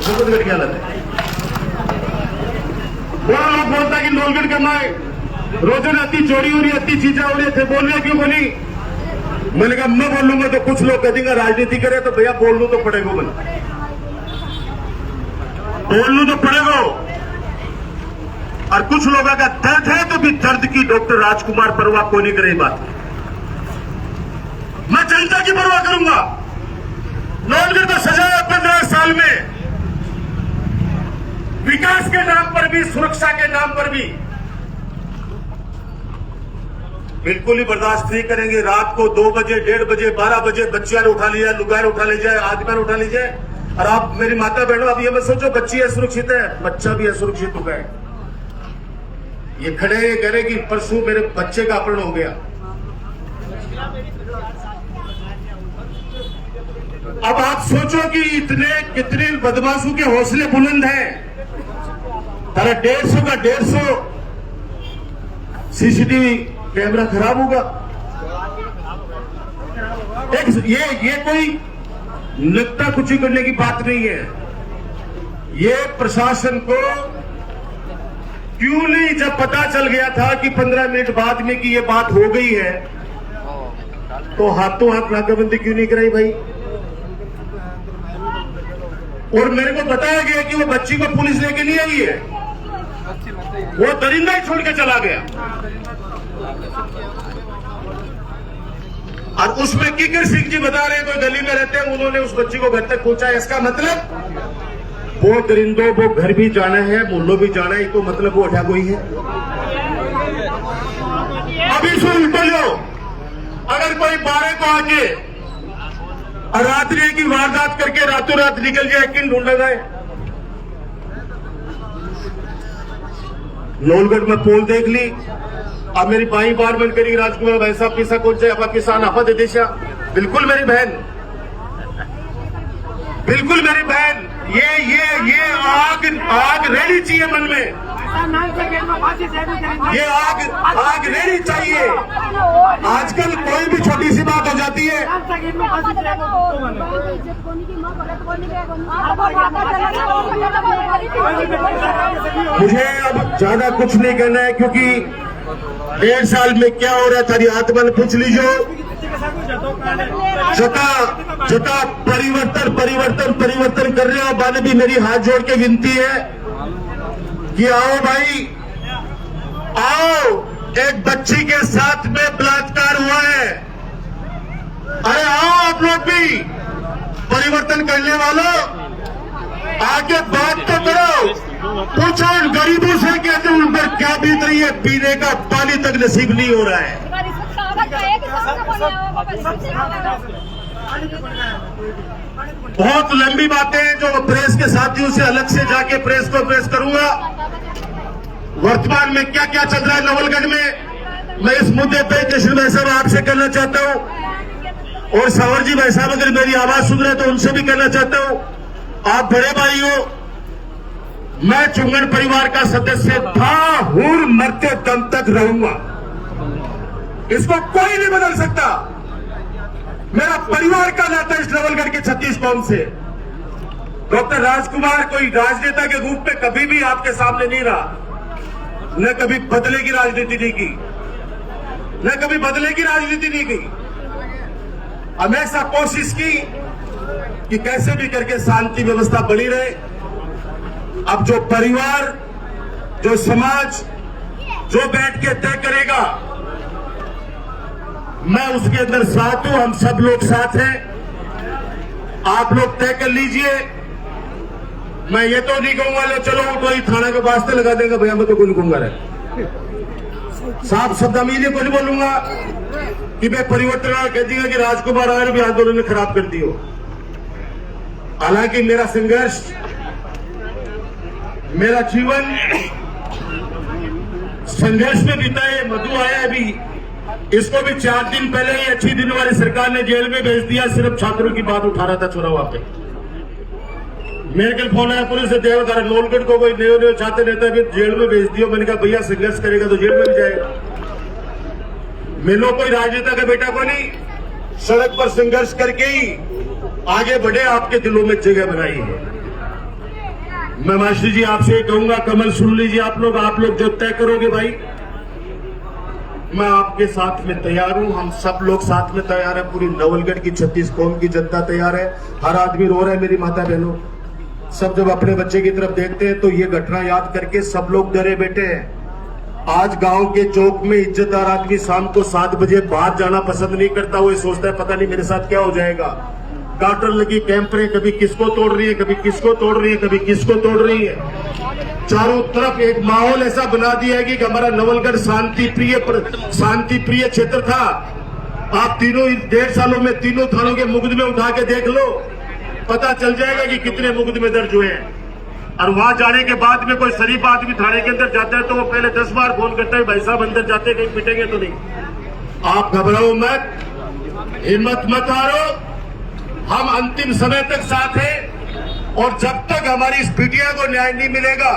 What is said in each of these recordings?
छत्तीसगढ़ की हालत है। बड़ा लोग बोलता कि नौलगढ़ करना है, रोजाना अति चोरी हो रही है, अति चीजें हो रही थे, बोल रहे क्यों बोली? मैंने कहा मैं बोलूंगा तो कुछ लोग कहेंगे राजनीति करे, तो भैया बोलना तो पड़ेगा, बोलना तो पड़ेगा। और कुछ लोगों का दर्द है तो भी दर्द की डॉक्टर राजकुमार परवाह कोई नहीं करे बात। मैं जनता की परवाह करूंगा। नौलगढ़ को सजाया 15 साल में, विकास के नाम पर भी, सुरक्षा के नाम पर भी। बिल्कुल ही बर्दाश्त नहीं करेंगे। रात को 2 बजे, 1:30 बजे, 12 बजे बच्चियां उठा लिया, लुगाई उठा ली जाए, आदमी उठा लीजिए। और आप मेरी माता बहनों, अब ये मत सोचो बच्ची असुरक्षित है, बच्चा भी असुरक्षित हो गया। ये खड़े कह रहे कि परसों मेरे बच्चे का अपहरण हो गया। अब आप सोचो कि कितने बदमाशों के हौसले बुलंद हैं। तारा 150 का 150 सीसीटीवी कैमरा खराब होगा। ये कोई नुक्ता कुची करने की बात नहीं है। ये प्रशासन को क्यों नहीं, जब पता चल गया था कि 15 मिनट बाद में कि ये बात हो गई है, तो हाथों हाथ नाकाबंदी क्यों नहीं कराई भाई? और मेरे को बताया गया कि वो बच्ची को पुलिस लेके नहीं आई है, वो दरिंदा ही छोड़ के चला गया। और उसमें किकर सिंह जी बता रहे हैं कोई गली में रहते हैं, उन्होंने उस बच्ची को घर तक पहुंचाया। इसका मतलब वो दरिंदों वो घर भी जाना है, मुल्लो भी जाना है, तो मतलब वो उठा कोई है। अभी सो उल्टो लो, अगर कोई 12 को आके और रात्रि की वारदात करके रातों रात निकल जाए, किन ढूंढा जाए? नौलगढ़ में पोल देख ली, अब मेरी बाई बार बंद करी राजकुमार भाई साहब किसा कौन से अपा किसान आपा दे देशा। बिल्कुल मेरी बहन, बिल्कुल मेरी बहन, ये आग रहनी चाहिए मन में, ये आग रहनी चाहिए। आजकल कोई भी छोटी सी बात हो जाती है। मुझे अब ज्यादा कुछ नहीं कहना है, क्योंकि 1.5 साल में क्या हो रहा था आत्मा ने पूछ लीजिए। जता परिवर्तन कर रहे हो। बाने भी मेरी हाथ जोड़ के विनती है कि आओ भाई, आओ। एक बच्ची के साथ में बलात्कार हुआ है, अरे आओ आप लोग भी परिवर्तन करने वालों, आगे बात तो करो। पूछो उन गरीबों से कहते उन पर क्या बीत रही है, पीने का पानी तक नसीब नहीं हो रहा है। बहुत लंबी बातें हैं जो प्रेस के साथियों से अलग से जाके प्रेस को प्रेस करूंगा। वर्तमान में क्या क्या चल रहा है नवलगढ़ में, मैं इस मुद्दे पे कृष्ण भाई साहब आपसे कहना चाहता हूं, और सावर जी भाई साहब अगर मेरी आवाज सुन रहे तो उनसे भी कहना चाहता हूं। आप बड़े भाई हो, मैं चुंगन परिवार का सदस्य था, हूं, मरते दम तक रहूंगा। इसको कोई नहीं बदल सकता। मेरा परिवार का नाता इस नवलगढ़ के 36 गांव से। डॉक्टर राजकुमार कोई राजनेता के रूप में कभी भी आपके सामने नहीं रहा, न कभी बदले की राजनीति नहीं की, न कभी बदले की राजनीति नहीं की। हमेशा कोशिश की कि कैसे भी करके शांति व्यवस्था बनी रहे। अब जो परिवार, जो समाज जो बैठ के तय करेगा, मैं उसके अंदर साथ हूं, हम सब लोग साथ हैं। आप लोग तय कर लीजिए। मैं ये तो नहीं कहूंगा लो चलो तो ही थाना के वास्ते लगा देगा भैया, मैं तो कोई नहीं कहूंगा रे। साफ शब्द में ये कोई नहीं बोलूंगा कि मैं परिवर्तन कह दूंगा कि राजकुमार आए भी आंदोलन ने खराब कर दियो। हालांकि मेरा संघर्ष, मेरा जीवन संघर्ष में बीता है। मधु आया अभी, इसको भी 4 दिन पहले ही अच्छी दिन वाली सरकार ने जेल में भेज दिया, सिर्फ छात्रों की बात उठा रहा था छोरा वहां पे। मेरे कल फोन आया पुलिस से, देवदार नौलगढ़ को कोई नयो छात्र नेता भी जेल में भेज दियो। मैंने कहा भैया संघर्ष करेगा तो जेल में भी जाएगा। मिलो कोई राजनेता का बेटा को नहीं, सड़क पर संघर्ष करके ही आगे बढ़े, आपके दिलों में जगह बनाई है। मैं मास्टर जी आपसे कहूंगा, कमल सुन लीजिए आप लोग जो तय करोगे भाई, मैं आपके साथ में तैयार हूं। हम सब लोग साथ में तैयार है। पूरी नवलगढ़ की 36 कौम की जनता तैयार है। हर आदमी रो रहा है, मेरी माता बहनों सब जब अपने बच्चे की तरफ देखते हैं तो ये घटना याद करके सब लोग डरे बैठे हैं। आज गांव के चौक में इज्जतदार आदमी शाम को 7 बजे बाहर जाना पसंद नहीं करता। वो सोचता है पता नहीं मेरे साथ क्या हो जाएगा। गाटर लगी कैंपरें कभी किसको तोड़ रही है, कभी किसको तोड़ रही है, कभी किसको तोड़ रही है। चारों तरफ एक माहौल ऐसा बना दिया है कि हमारा नवलगढ़ शांति प्रिय क्षेत्र था। आप तीनों 1.5 सालों में तीनों थानों के मुकदमे उठा के देख लो, पता चल जाएगा कि कितने मुकदमे दर्ज हुए हैं। और वहां जाने के बाद में कोई शरीफ आदमी थाने के अंदर जाता है तो वो पहले 10 बार फोन करता है, भाई साहब अंदर जाते कहीं पिटेंगे तो नहीं। आप घबराओ मत, हिम्मत मत हारो, हम अंतिम समय तक साथ हैं। और जब तक हमारी इस बिटिया को न्याय नहीं मिलेगा,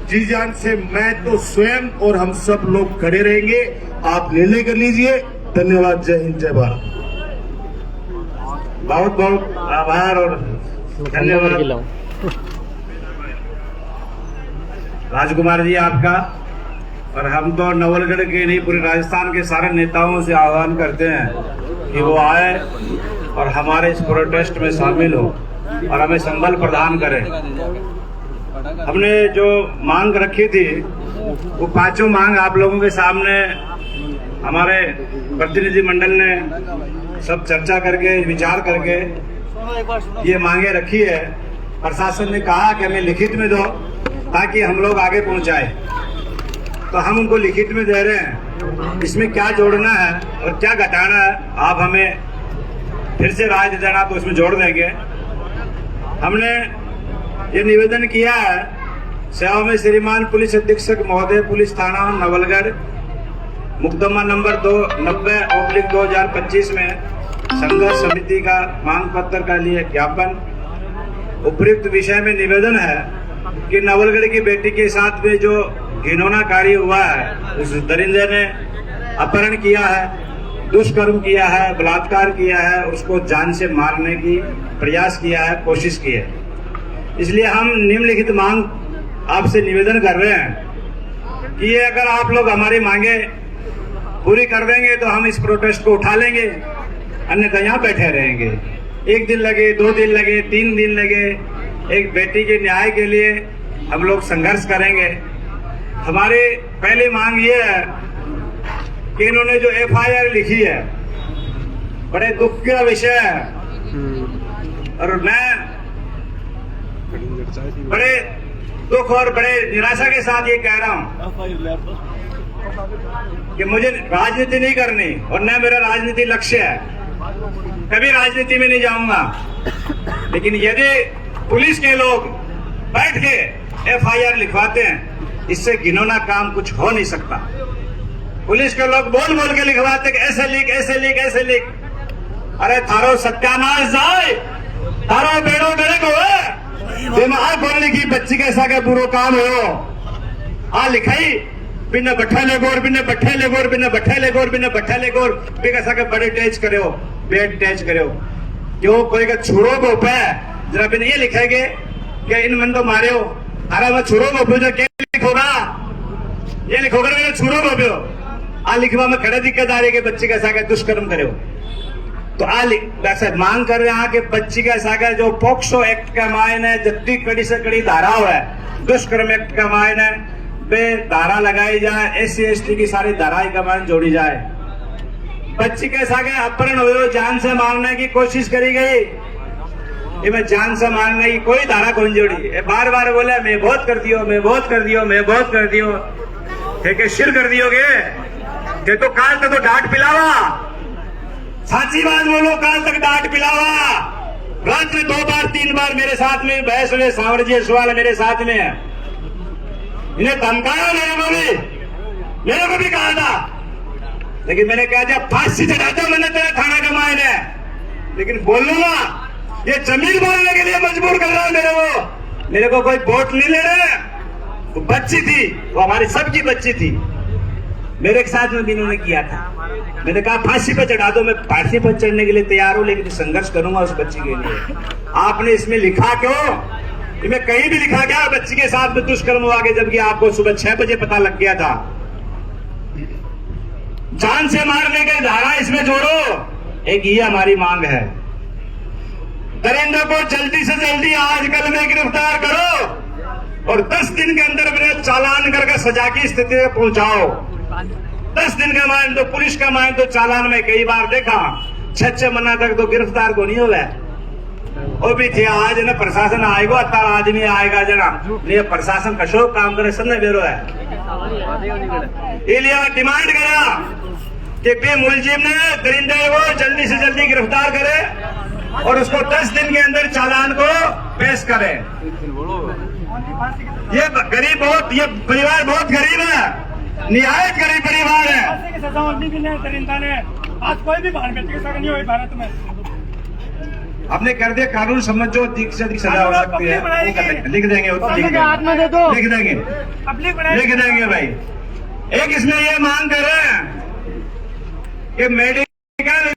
जी जान से मैं तो स्वयं और हम सब लोग खड़े रहेंगे। आप निर्णय कर लीजिए। धन्यवाद। जय हिंद, जय भारत। बहुत बहुत आभार और धन्यवाद राजकुमार जी आपका। और हम तो नवलगढ़ के नहीं पूरे राजस्थान के सारे नेताओं से आह्वान करते हैं कि वो आए और हमारे इस प्रोटेस्ट में शामिल हो और हमें संबल प्रदान करें। हमने जो मांग रखी थी वो 5 मांग आप लोगों के सामने हमारे प्रतिनिधि मंडल ने सब चर्चा करके विचार करके ये मांगे रखी है। प्रशासन ने कहा कि हमें लिखित में दो ताकि हम लोग आगे पहुंचाए, तो हम उनको लिखित में दे रहे हैं। इसमें क्या जोड़ना है और क्या घटाना है आप हमें फिर से राय दे देना तो उसमें जोड़ देंगे। हमने ये निवेदन किया है सेवा में श्रीमान पुलिस अधीक्षक महोदय, पुलिस थाना नवलगढ़, मुकदमा नंबर 290/2025 में संघर्ष समिति का मांग पत्र का लिए ज्ञापन। उपयुक्त विषय में निवेदन है कि नवलगढ़ की बेटी के साथ में जो घिनौना कार्य हुआ है, उस दरिंदे ने अपहरण किया है, दुष्कर्म किया है, बलात्कार किया है, उसको जान से मारने की प्रयास किया है, कोशिश की है। इसलिए हम निम्नलिखित मांग आपसे निवेदन कर रहे हैं कि ये अगर आप लोग हमारी मांगे पूरी कर देंगे तो हम इस प्रोटेस्ट को उठा लेंगे, अन्यथा यहाँ बैठे रहेंगे। 1 दिन लगे, 2 दिन लगे, 3 दिन लगे, एक बेटी के न्याय के लिए हम लोग संघर्ष करेंगे। हमारी पहली मांग ये है कि इन्होंने जो FIR लिखी है बड़े दुख का विषय है और मैं बड़े दुख और बड़े निराशा के साथ ये कह रहा हूं कि मुझे राजनीति नहीं करनी और न मेरा राजनीति लक्ष्य है, कभी राजनीति में नहीं जाऊंगा। लेकिन यदि पुलिस के लोग बैठ के FIR लिखवाते हैं, इससे घिनौना काम कुछ हो नहीं सकता। पुलिस के लोग बोल बोल के लिखवाते कि ऐसे लिख, ऐसे लिख, ऐसे लिख। अरे थारो सत्यानाश जाए, थारो बेड़ो बेड़े को दिमाग बोलने की बच्ची कैसा के बुरो काम हो। आ लिखाई बिना बठेले गोर, बिना बठेले गोर, बिना बठेले गोर, बिना बठेले गोर, कैसा के बड़े टैच करे हो, बेड टैच करे हो। क्यों कोई का छुरो को पे जरा बिन ये लिखेंगे कि इन मन तो मारे हो। अरे मैं छुरो को जो क्या लिखोगा, ये लिखोगा मेरे छुरो को भी आ लिखवा में खड़े दिक्कत आ रही है कि बच्ची कैसा के दुष्कर्म करे हो। तो वैसे मांग कर रहे हैं कि बच्ची का सागर जो पॉक्सो एक्ट का मायने जितनी कड़ी से कड़ी धारा है, दुष्कर्म एक्ट का मायने बे धारा लगाई जाए, SC ST की सारी धाराएं का मायने जोड़ी जाए। बच्ची के सागर अपहरण हुए, जान से मारने की कोशिश करी गई, ये मैं जान से मारने की कोई धारा कौन जोड़ी। बार बार बोले मैं बहुत कर दियो, मैं बहुत कर दियो, मैं बहुत कर दियो। ठीक शिर कर दियोगे ते तो काल तक तो डांट पिलावा, साची बात बोलो, काल तक डांट पिलावा। रात में 2 बार 3 बार मेरे साथ में बहस हुए, सांवर जी सवाल मेरे साथ में है। इन्हें धमकाया मेरे को भी कहा था, लेकिन मैंने कहा जब फांसी चढ़ाता मैंने तेरा थाना का मायने, लेकिन बोल लूंगा ये जमीन बोलने के लिए मजबूर कर रहा है मेरे को कोई वोट नहीं ले रहे। वो बच्ची थी, वो हमारी सबकी बच्ची थी, मेरे साथ में भी इन्होंने किया था। मैंने कहा फांसी पर चढ़ा दो, मैं फांसी पर चढ़ने के लिए तैयार हूं, लेकिन संघर्ष करूंगा उस बच्ची के लिए। आपने इसमें लिखा क्यों इनमें कहीं भी लिखा गया बच्ची के साथ में दुष्कर्म हुआ के, जबकि आपको सुबह 6 बजे पता लग गया था। जान से मारने के धारा इसमें जोड़ो, एक ये हमारी मांग है। दरिंदों को जल्दी से जल्दी आजकल में गिरफ्तार करो और 10 दिन के अंदर मेरे चालान करके सजा की स्थिति में पहुंचाओ। 10 दिन का मान तो पुलिस का मान तो चालान में कई बार देखा 6 महीना तक तो गिरफ्तार को नहीं हुआ। वो भी थे आज ना प्रशासन आएगा, अतार आदमी आएगा जना, ये प्रशासन कशो काम करे सब ने बेरो है। इसलिए डिमांड करा कि पे मुलजिम ने दरिंदे को जल्दी से जल्दी गिरफ्तार करे और उसको 10 दिन के अंदर चालान को पेश करे। ये गरीब बहुत, ये परिवार बहुत गरीब है, निहायत गरीब परिवार है। सजा होनी भी नहीं, दरिंदा ने आज कोई भी बाहर बेटे की सजा नहीं हुई भारत में। आपने कर दिया, कानून समझो, अधिक से अधिक सजा हो सकती है, लिख देंगे, हाथ में दे दो, लिख देंगे, लिख देंगे भाई। एक इसमें ये मांग कर रहे हैं कि मेडिकल